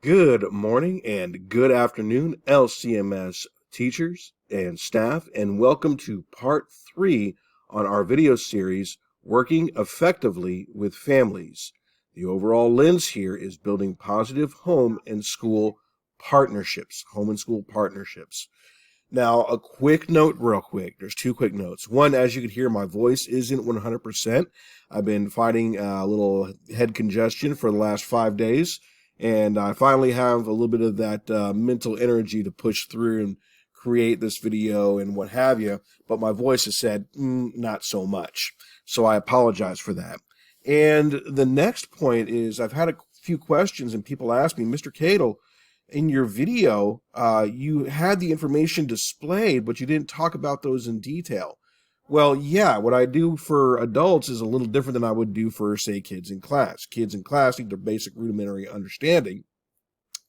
Good morning and good afternoon, LCMS teachers and staff, and welcome to part 3 on our video series, Working Effectively with Families. The overall lens here is building positive home and school partnerships. Now, a quick note, real quick. There's two quick notes. One, as you can hear, my voice isn't 100%. I've been fighting a little head congestion for the last 5 days. And I finally have a little bit of that mental energy to push through and create this video and what have you. But my voice has said, not so much. So I apologize for that. And the next point is I've had a few questions and people ask me, Mr. Cadle, in your video, you had the information displayed, but you didn't talk about those in detail. Well, yeah, what I do for adults is a little different than I would do for, say, kids in class. Kids in class need their basic rudimentary understanding.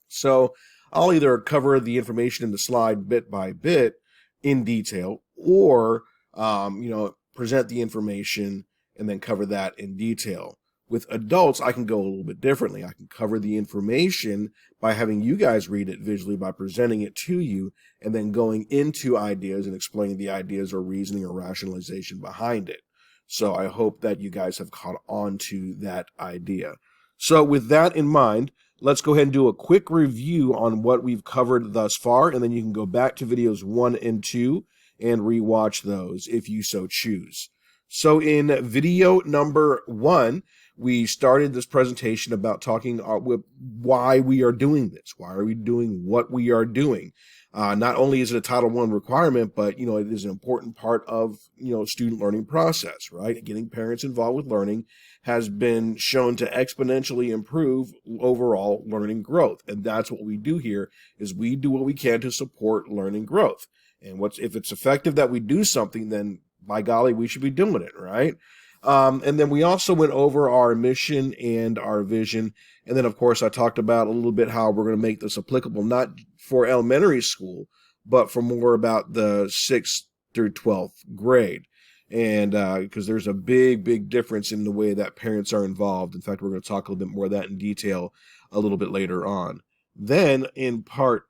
So I'll either cover the information in the slide bit by bit in detail or, present the information and then cover that in detail. With adults, I can go a little bit differently. I can cover the information by having you guys read it visually, by presenting it to you, and then going into ideas and explaining the ideas or reasoning or rationalization behind it. So I hope that you guys have caught on to that idea. So with that in mind, let's go ahead and do a quick review on what we've covered thus far, and then you can go back to videos 1 and 2 and rewatch those if you so choose. So in video number 1, we started this presentation about talking why we are doing this. Why are we doing what we are doing? Not only is it a Title I requirement, but, it is an important part of, student learning process, right? Getting parents involved with learning has been shown to exponentially improve overall learning growth. And that's what we do here is we do what we can to support learning growth. And if it's effective that we do something, then by golly, we should be doing it, right? And then we also went over our mission and our vision. And then, of course, I talked about a little bit how we're going to make this applicable, not for elementary school, but for more about the 6th through 12th grade. And because there's a big difference in the way that parents are involved. In fact, we're going to talk a little bit more of that in detail a little bit later on. Then in part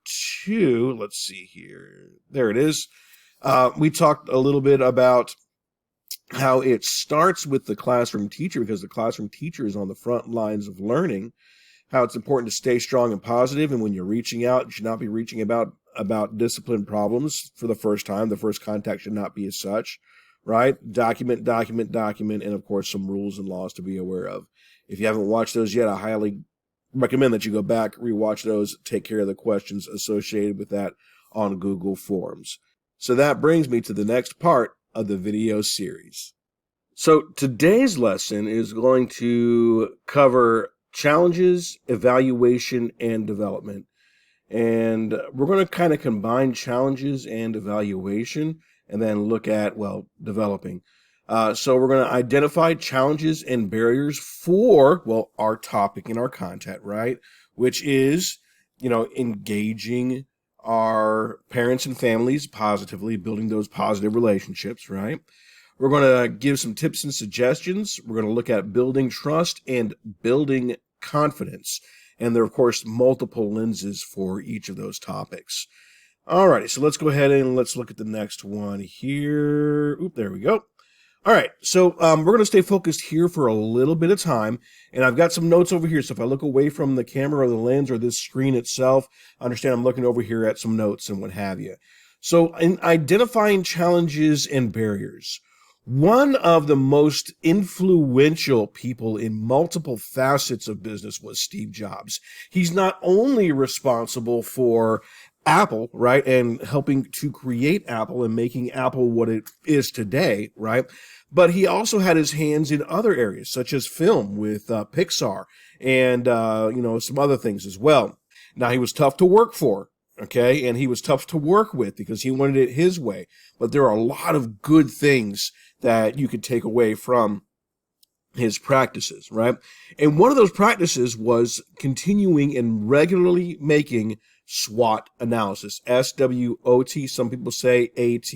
2, let's see here. There it is. We talked a little bit about how it starts with the classroom teacher, because the classroom teacher is on the front lines of learning, how it's important to stay strong and positive, and when you're reaching out, you should not be reaching about discipline problems for the first time. The first contact should not be as such, right? Document, and of course some rules and laws to be aware of. If you haven't watched those yet, I highly recommend that you go back, rewatch those, take care of the questions associated with that on Google Forms. So that brings me to the next part of the video series. So today's lesson is going to cover challenges, evaluation, and development. And we're going to kind of combine challenges and evaluation and then look at, developing. So we're going to identify challenges and barriers for, our topic and our content, right? Which is, engaging our parents and families positively, building those positive relationships, right? We're going to give some tips and suggestions. We're going to look at building trust and building confidence. And there are, of course, multiple lenses for each of those topics. All righty, so let's go ahead and let's look at the next one here. There we go. All right, so we're going to stay focused here for a little bit of time, and I've got some notes over here, so if I look away from the camera or the lens or this screen itself, understand I'm looking over here at some notes and what have you. So in identifying challenges and barriers, one of the most influential people in multiple facets of business was Steve Jobs. He's not only responsible for Apple, right, and helping to create Apple and making Apple what it is today, right? But he also had his hands in other areas, such as film with Pixar and, some other things as well. Now, he was tough to work for, okay, and he was tough to work with because he wanted it his way. But there are a lot of good things that you could take away from his practices, right? And one of those practices was continuing and regularly making SWOT analysis, SWOT. Some people say AT.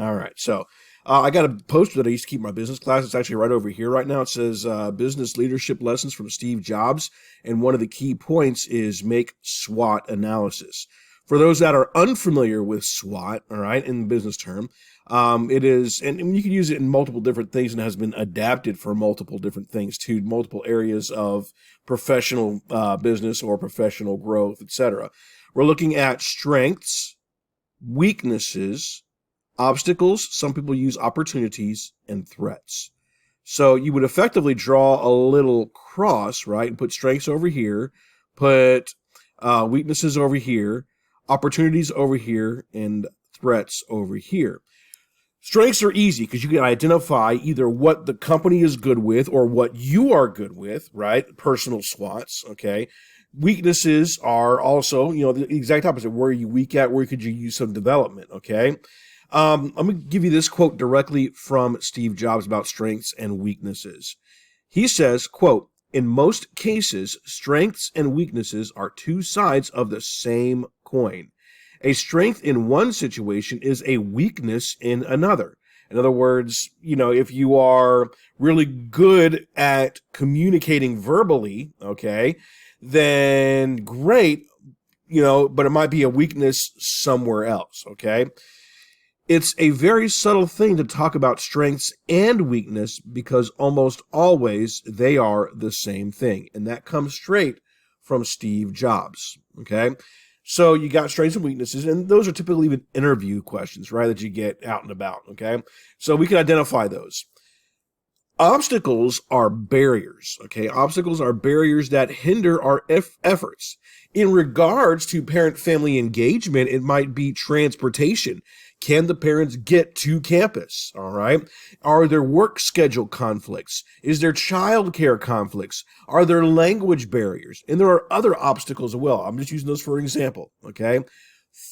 All right. So I got a poster that I used to keep in my business class. It's actually right over here right now. It says Business Leadership Lessons from Steve Jobs. And one of the key points is make SWOT analysis. For those that are unfamiliar with SWOT, all right, in the business term, it is, and you can use it in multiple different things and has been adapted for multiple different things to multiple areas of professional business or professional growth, etc. We're looking at strengths, weaknesses, obstacles, some people use opportunities, and threats. So you would effectively draw a little cross, right, and put strengths over here, put weaknesses over here, opportunities over here, and threats over here. Strengths are easy because you can identify either what the company is good with or what you are good with, right? Personal SWOTs, okay? Weaknesses are also, the exact opposite. Where are you weak at? Where could you use some development, okay? I'm going to give you this quote directly from Steve Jobs about strengths and weaknesses. He says, quote, "In most cases, strengths and weaknesses are two sides of the same coin. A strength in one situation is a weakness in another." In other words, if you are really good at communicating verbally, okay, then great, but it might be a weakness somewhere else, okay? It's a very subtle thing to talk about strengths and weakness because almost always they are the same thing. And that comes straight from Steve Jobs, okay? So you got strengths and weaknesses, and those are typically even interview questions, right, that you get out and about, okay? So we can identify those. Obstacles are barriers, okay? Obstacles are barriers that hinder our efforts. In regards to parent-family engagement, it might be transportation. Can the parents get to campus? All right. Are there work schedule conflicts? Is there child care conflicts? Are there language barriers? And there are other obstacles as well. I'm just using those for an example. Okay.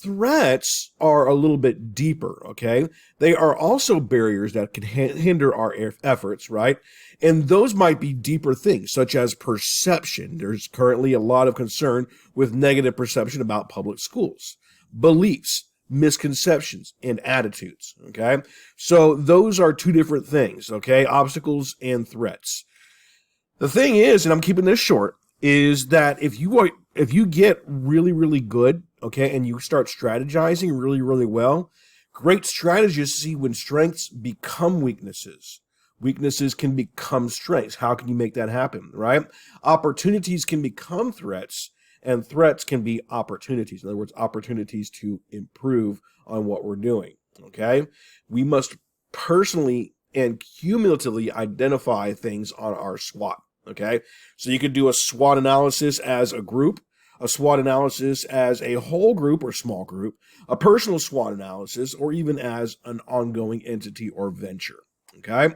Threats are a little bit deeper. Okay. They are also barriers that can hinder our efforts, right? And those might be deeper things, such as perception. There's currently a lot of concern with negative perception about public schools. Beliefs, misconceptions, and attitudes, okay? So those are two different things, okay? Obstacles and threats. The thing is, and I'm keeping this short, is that if you get really, really good, okay, and you start strategizing really, really well, great strategists see when strengths become weaknesses. Weaknesses can become strengths. How can you make that happen, right? Opportunities can become threats, and threats can be opportunities. In other words, opportunities to improve on what we're doing, okay? We must personally and cumulatively identify things on our SWOT, okay? So you could do a SWOT analysis as a group, a SWOT analysis as a whole group or small group, a personal SWOT analysis, or even as an ongoing entity or venture, okay?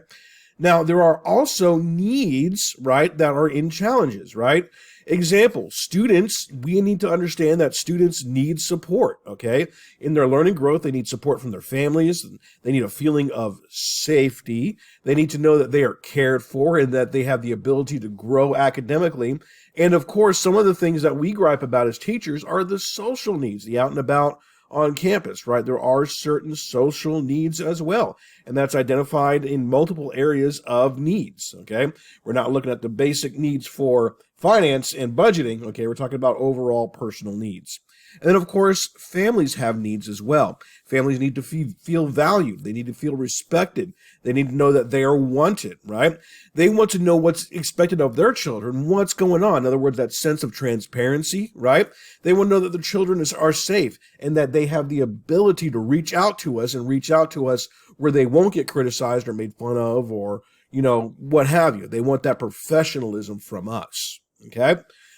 Now, there are also needs, right, that are in challenges, right? Example, students, we need to understand that students need support, okay? In their learning growth, they need support from their families. They need a feeling of safety. They need to know that they are cared for and that they have the ability to grow academically. And of course, some of the things that we gripe about as teachers are the social needs, the out and about on campus, right? There are certain social needs as well, and that's identified in multiple areas of needs, okay? We're not looking at the basic needs for finance and budgeting, okay? We're talking about overall personal needs. And then, of course, families have needs as well. Families need to feel valued. They need to feel respected. They need to know that they are wanted, right? They want to know what's expected of their children, what's going on. In other words, that sense of transparency, right? They want to know that the children are safe and that they have the ability to reach out to us and reach out to us where they won't get criticized or made fun of or, what have you. They want that professionalism from us, okay?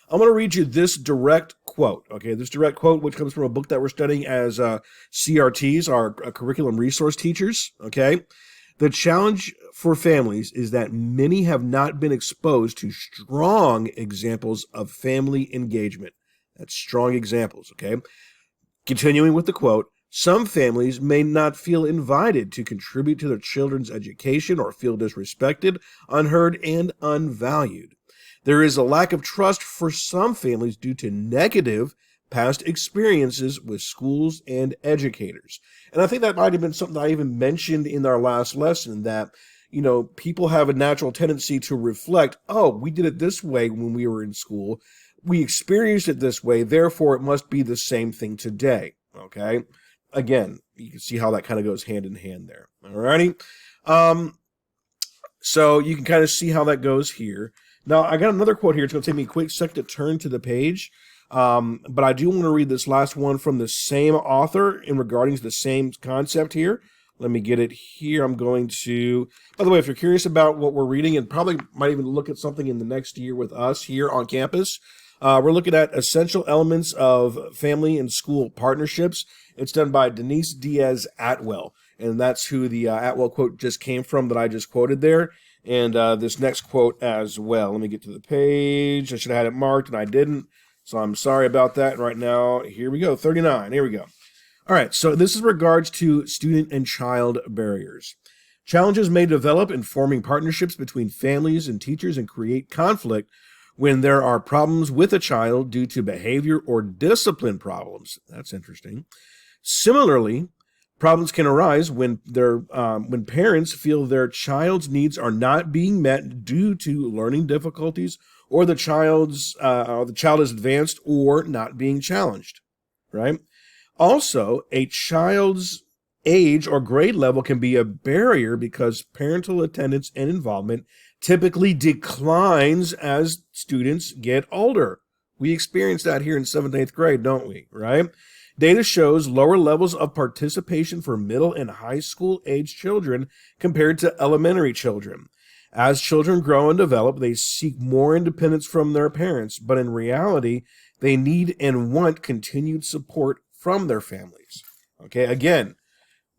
I'm going to read you this direct quote, okay? This direct quote, which comes from a book that we're studying as CRTs, our curriculum resource teachers, okay? The challenge for families is that many have not been exposed to strong examples of family engagement. That's strong examples, okay? Continuing with the quote, some families may not feel invited to contribute to their children's education or feel disrespected, unheard, and unvalued. There is a lack of trust for some families due to negative past experiences with schools and educators. And I think that might have been something I even mentioned in our last lesson, that people have a natural tendency to reflect, oh, we did it this way when we were in school. We experienced it this way, therefore it must be the same thing today. Okay? Again, you can see how that kind of goes hand in hand there. Alrighty? So you can kind of see how that goes here. Now, I got another quote here. It's going to take me a quick second to turn to the page. But I do want to read this last one from the same author in regarding to the same concept here. Let me get it here. I'm going to, by the way, if you're curious about what we're reading, and probably might even look at something in the next year with us here on campus, we're looking at Essential Elements of Family and School Partnerships. It's done by Denise Diaz Atwell, and that's who the Atwell quote just came from that I just quoted there, and this next quote as well. Let me get to the page. I should have had it marked, and I didn't, so I'm sorry about that. Right now, here we go, 39. Here we go. All right, so this is regards to student and child barriers. Challenges may develop in forming partnerships between families and teachers and create conflict when there are problems with a child due to behavior or discipline problems. That's interesting. Similarly, problems can arise when parents feel their child's needs are not being met due to learning difficulties, or the child is advanced or not being challenged, right? Also, a child's age or grade level can be a barrier because parental attendance and involvement typically declines as students get older. We experience that here in 7th and 8th grade, don't we, right? Data shows lower levels of participation for middle and high school age children compared to elementary children. As children grow and develop, they seek more independence from their parents, but in reality, they need and want continued support from their families. Okay, again,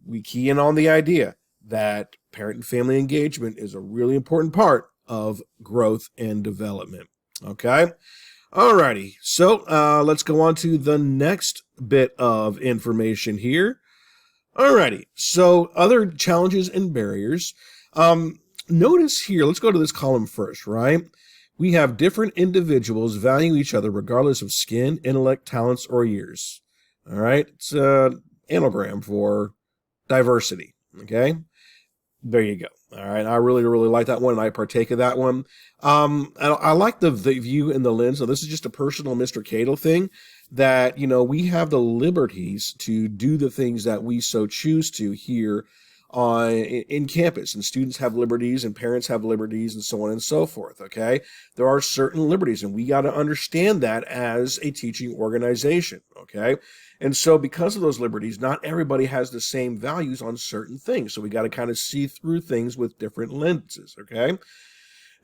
we key in on the idea that parent and family engagement is a really important part of growth and development. Okay, alrighty, so let's go on to the next bit of information here. Alrighty, so other challenges and barriers. Notice here, let's go to this column first, right? We have different individuals value each other regardless of skin, intellect, talents, or years. All right, it's an anagram for diversity, okay? There you go. All right, I really, really like that one, and I partake of that one. And I like the view and the lens. So this is just a personal Mr. Cadle thing, that, we have the liberties to do the things that we so choose to here in campus, and students have liberties and parents have liberties and so on and so forth. Okay, there are certain liberties, and we got to understand that as a teaching organization. Okay, and so because of those liberties, not everybody has the same values on certain things, so we got to kind of see through things with different lenses. Okay,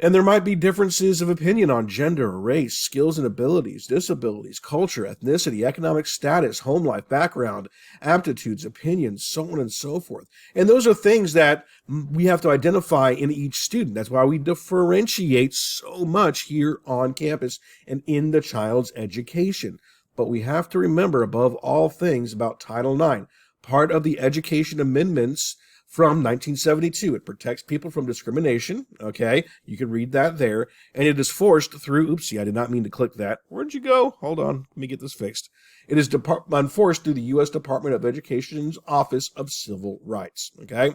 and there might be differences of opinion on gender, race, skills and abilities, disabilities, culture, ethnicity, economic status, home life, background, aptitudes, opinions, so on and so forth. And those are things that we have to identify in each student. That's why we differentiate so much here on campus and in the child's education. But we have to remember, above all things, about Title IX, part of the Education Amendments from 1972. It protects people from discrimination. Okay, you can read that there. And it is forced through, oopsie, I did not mean to click that. Where'd you go? Hold on, let me get this fixed. It is enforced through the U.S. Department of Education's Office of Civil Rights. Okay,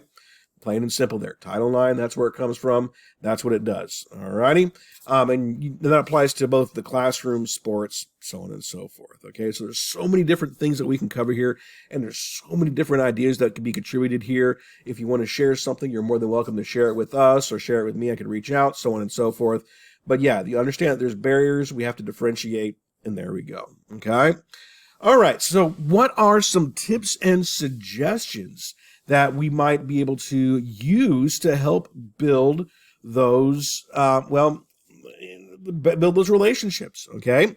plain and simple there. Title IX, that's where it comes from. That's what it does. All righty. And that applies to both the classroom, sports, so on and so forth. Okay, so there's so many different things that we can cover here, and there's so many different ideas that can be contributed here. If you want to share something, you're more than welcome to share it with us or share it with me. I can reach out, so on and so forth. But yeah, you understand that there's barriers. We have to differentiate, and there we go. Okay. All right. So what are some tips and suggestions that we might be able to use to help build those, build those relationships, okay?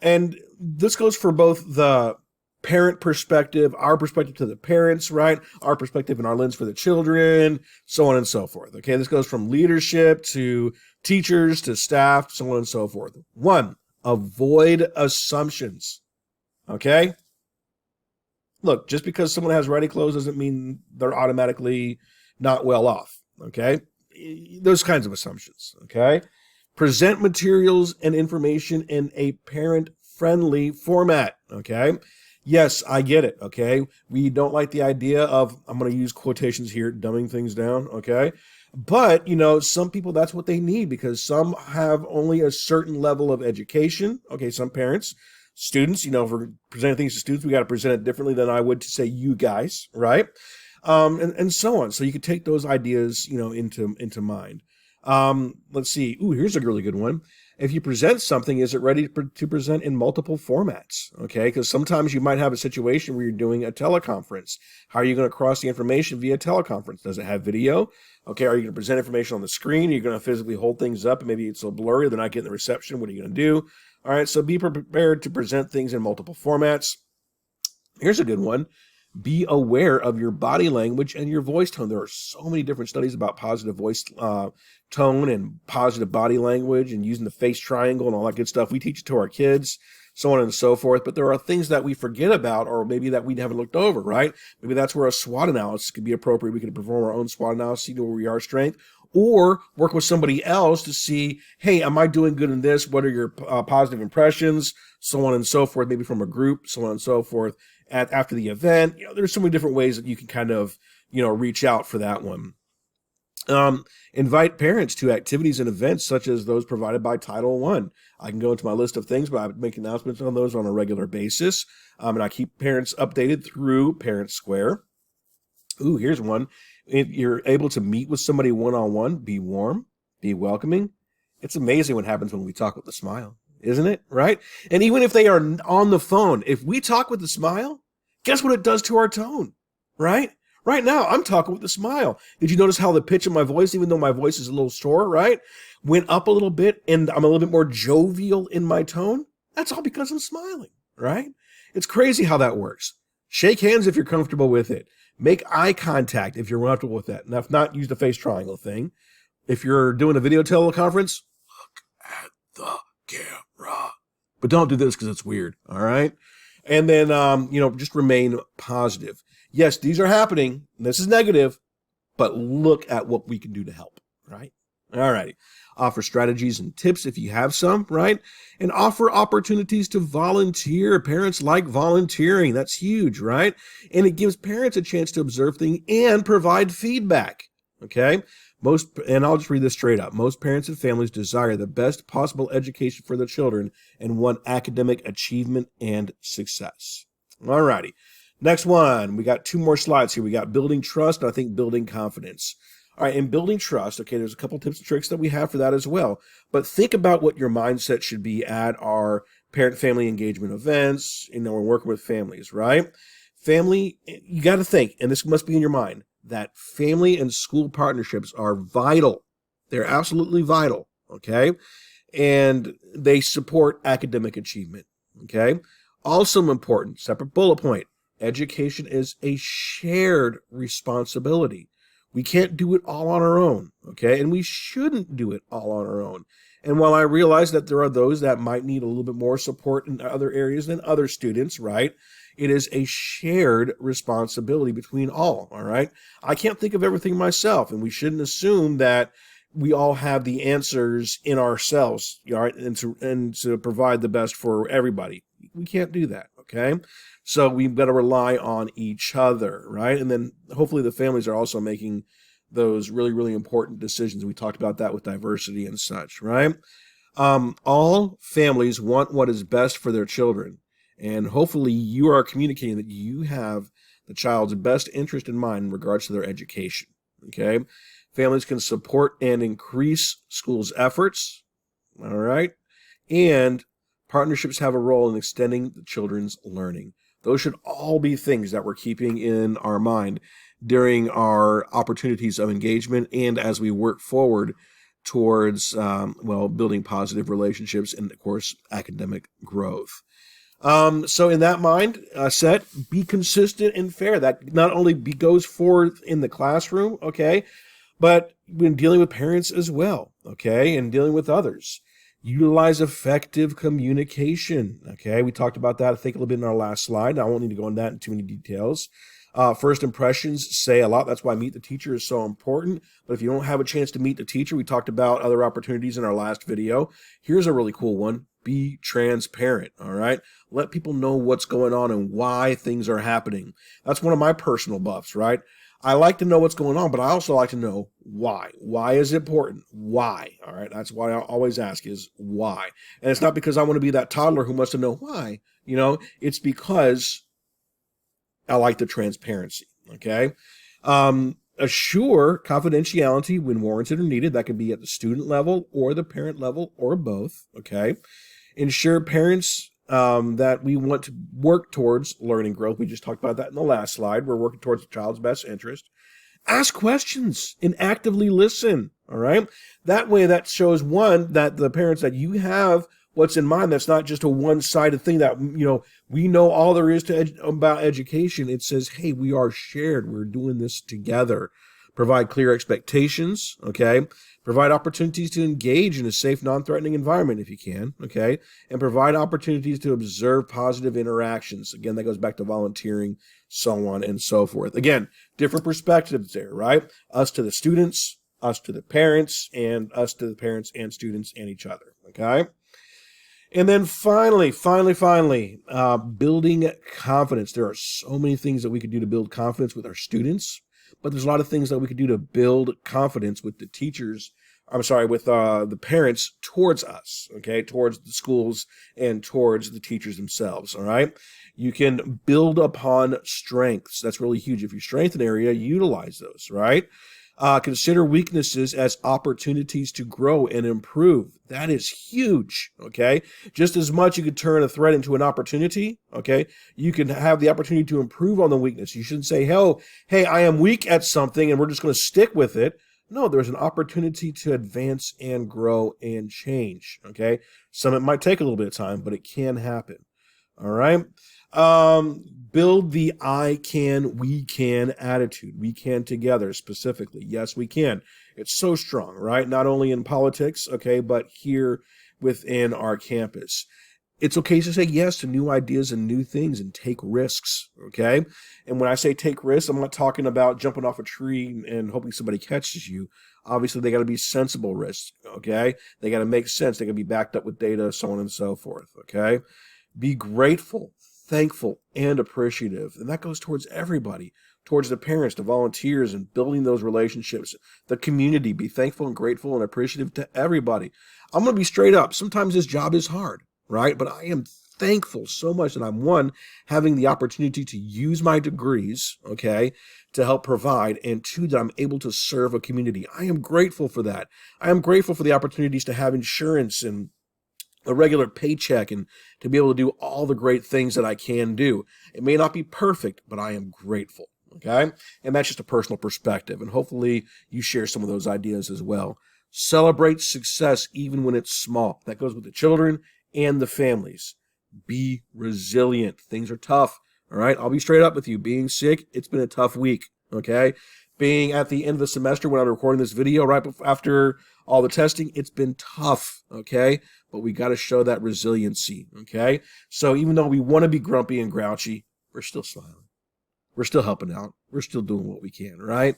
And this goes for both the parent perspective, our perspective to the parents, right? Our perspective and our lens for the children, so on and so forth, okay? This goes from leadership to teachers to staff, so on and so forth. 1, avoid assumptions, okay? Look, just because someone has ready clothes doesn't mean they're automatically not well off, okay? Those kinds of assumptions, okay? Present materials and information in a parent friendly format. Okay. Yes, I get it. Okay. We don't like the idea of, I'm going to use quotations here, dumbing things down. Okay. But, some people, that's what they need because some have only a certain level of education. Okay. Some parents, students, if we're presenting things to students, we got to present it differently than I would to say you guys. Right. And so on. So you could take those ideas, into mind. Let's see. Ooh, here's a really good one. If you present something, is it ready to present in multiple formats? Okay, because sometimes you might have a situation where you're doing a teleconference. How are you going to cross the information via teleconference? Does it have video? Okay, are you going to present information on the screen? Are you going to physically hold things up and maybe it's so blurry they're not getting the reception? What are you going to do? All right, so be prepared to present things in multiple formats. Here's a good one. Be aware of your body language and your voice tone. There are so many different studies about positive voice tone and positive body language and using the face triangle and all that good stuff. We teach it to our kids, so on and so forth. But there are things that we forget about or maybe that we haven't looked over, right? Maybe that's where a SWOT analysis could be appropriate. We could perform our own SWOT analysis, see where we are strength, or work with somebody else to see, hey, am I doing good in this? What are your positive impressions? So on and so forth, maybe from a group, so on and so forth. After the event, there's so many different ways that you can kind of, reach out for that one. Invite parents to activities and events such as those provided by Title I. I can go into my list of things, but I make announcements on those on a regular basis. And I keep parents updated through Parent Square. Ooh, here's one. If you're able to meet with somebody one-on-one, be warm, be welcoming. It's amazing what happens when we talk with a smile, isn't it? Right? And even if they are on the phone, if we talk with a smile, guess what it does to our tone, right? Right now, I'm talking with a smile. Did you notice how the pitch of my voice, even though my voice is a little sore, right, went up a little bit and I'm a little bit more jovial in my tone? That's all because I'm smiling, right? It's crazy how that works. Shake hands if you're comfortable with it. Make eye contact if you're comfortable with that. Now, if not, use the face triangle thing. If you're doing a video teleconference, look at the camera. But don't do this because it's weird, all right? And then, just remain positive. Yes, these are happening. This is negative, but look at what we can do to help, right? All righty. Offer strategies and tips if you have some, right? And offer opportunities to volunteer. Parents like volunteering. That's huge, right? And it gives parents a chance to observe things and provide feedback, okay? And I'll just read this straight up. Most parents and families desire the best possible education for their children and want academic achievement and success. All righty. Next one. We got two more slides here. We got building trust and I think building confidence. All right. In building trust, okay, there's a couple tips and tricks that we have for that as well. But think about what your mindset should be at our parent-family engagement events. We're working with families, right? Family, you got to think, and this must be in your mind, that family and school partnerships are vital. They're absolutely vital, okay? And they support academic achievement, okay? Also important, separate bullet point, education is a shared responsibility. We can't do it all on our own, okay? And we shouldn't do it all on our own. And while I realize that there are those that might need a little bit more support in other areas than other students, right? It is a shared responsibility between all right? I can't think of everything myself, and we shouldn't assume that we all have the answers in ourselves, all right, and to provide the best for everybody. We can't do that, okay? So we've got to rely on each other, right? And then hopefully the families are also making those really, really important decisions. We talked about that with diversity and such, right? All families want what is best for their children. And hopefully you are communicating that you have the child's best interest in mind in regards to their education, okay? Families can support and increase schools' efforts, all right? And partnerships have a role in extending the children's learning. Those should all be things that we're keeping in our mind during our opportunities of engagement and as we work forward towards, building positive relationships and, of course, academic growth. So in that set, be consistent and fair. That not only goes forth in the classroom, okay, but when dealing with parents as well, okay, and dealing with others. Utilize effective communication, okay? We talked about that, I think, a little bit in our last slide. I won't need to go into that in too many details. First impressions say a lot. That's why meet the teacher is so important. But if you don't have a chance to meet the teacher, we talked about other opportunities in our last video. Here's a really cool one. Be transparent, all right? Let people know what's going on and why things are happening. That's one of my personal buffs, right? I like to know what's going on, but I also like to know why. Why is it important? Why? All right. That's why I always ask is why. And it's not because I want to be that toddler who wants to know why. It's because I like the transparency. Okay. Assure confidentiality when warranted or needed. That could be at the student level or the parent level or both. Okay. Ensure parents that we want to work towards learning growth. We just talked about that in the last slide. We're working towards the child's best interest. Ask questions and actively listen. All right. That way, that shows one, that the parents, that you have what's in mind. That's not just a one-sided thing that, we know all there is to about education. It says, hey, we are shared. We're doing this together. Provide clear expectations. Okay. Provide opportunities to engage in a safe, non-threatening environment if you can. Okay. And provide opportunities to observe positive interactions. Again, that goes back to volunteering, so on and so forth. Again, different perspectives there, right? Us to the students, us to the parents, and us to the parents and students and each other. Okay. And then finally, building confidence. There are so many things that we could do to build confidence with our students, but there's a lot of things that we could do to build confidence with the teachers. With the parents towards us, okay, towards the schools and towards the teachers themselves, all right? You can build upon strengths. That's really huge. If you strengthen an area, utilize those, right? Consider weaknesses as opportunities to grow and improve. That is huge, okay? Just as much you could turn a threat into an opportunity, okay? You can have the opportunity to improve on the weakness. You shouldn't say, hey, I am weak at something and we're just going to stick with it. No, there's an opportunity to advance and grow and change, okay? It might take a little bit of time, but it can happen, all right? Build the I can, we can attitude. We can together specifically. Yes, we can. It's so strong, right? Not only in politics, okay, but here within our campus. It's okay to say yes to new ideas and new things and take risks, okay? And when I say take risks, I'm not talking about jumping off a tree and hoping somebody catches you. Obviously, they got to be sensible risks, okay? They got to make sense. They got to be backed up with data, so on and so forth, okay? Be grateful, thankful, and appreciative. And that goes towards everybody, towards the parents, the volunteers, and building those relationships, the community. Be thankful and grateful and appreciative to everybody. I'm going to be straight up. Sometimes this job is hard, right? But I am thankful so much that I'm, having the opportunity to use my degrees, okay, to help provide, and two, that I'm able to serve a community. I am grateful for that. I am grateful for the opportunities to have insurance and a regular paycheck and to be able to do all the great things that I can do. It may not be perfect, but I am grateful, okay? And that's just a personal perspective, and hopefully you share some of those ideas as well. Celebrate success even when it's small. That goes with the children and the families. Be resilient. Things are tough, all right? I'll be straight up with you. Being sick, it's been a tough week, okay? Being at the end of the semester when I'm recording this video right after all the testing, it's been tough, okay? But we got to show that resiliency, okay? So even though we want to be grumpy and grouchy, we're still smiling. We're still helping out. We're still doing what we can, right?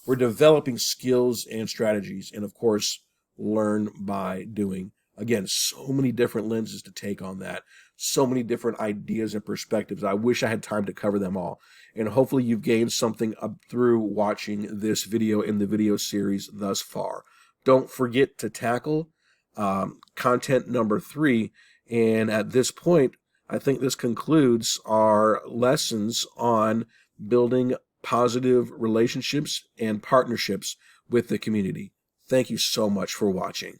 We're developing skills and strategies, and of course, learn by doing. Again, so many different lenses to take on that. So many different ideas and perspectives. I wish I had time to cover them all. And hopefully you've gained something up through watching this video in the video series thus far. Don't forget to tackle content number 3. And at this point, I think this concludes our lessons on building positive relationships and partnerships with the community. Thank you so much for watching.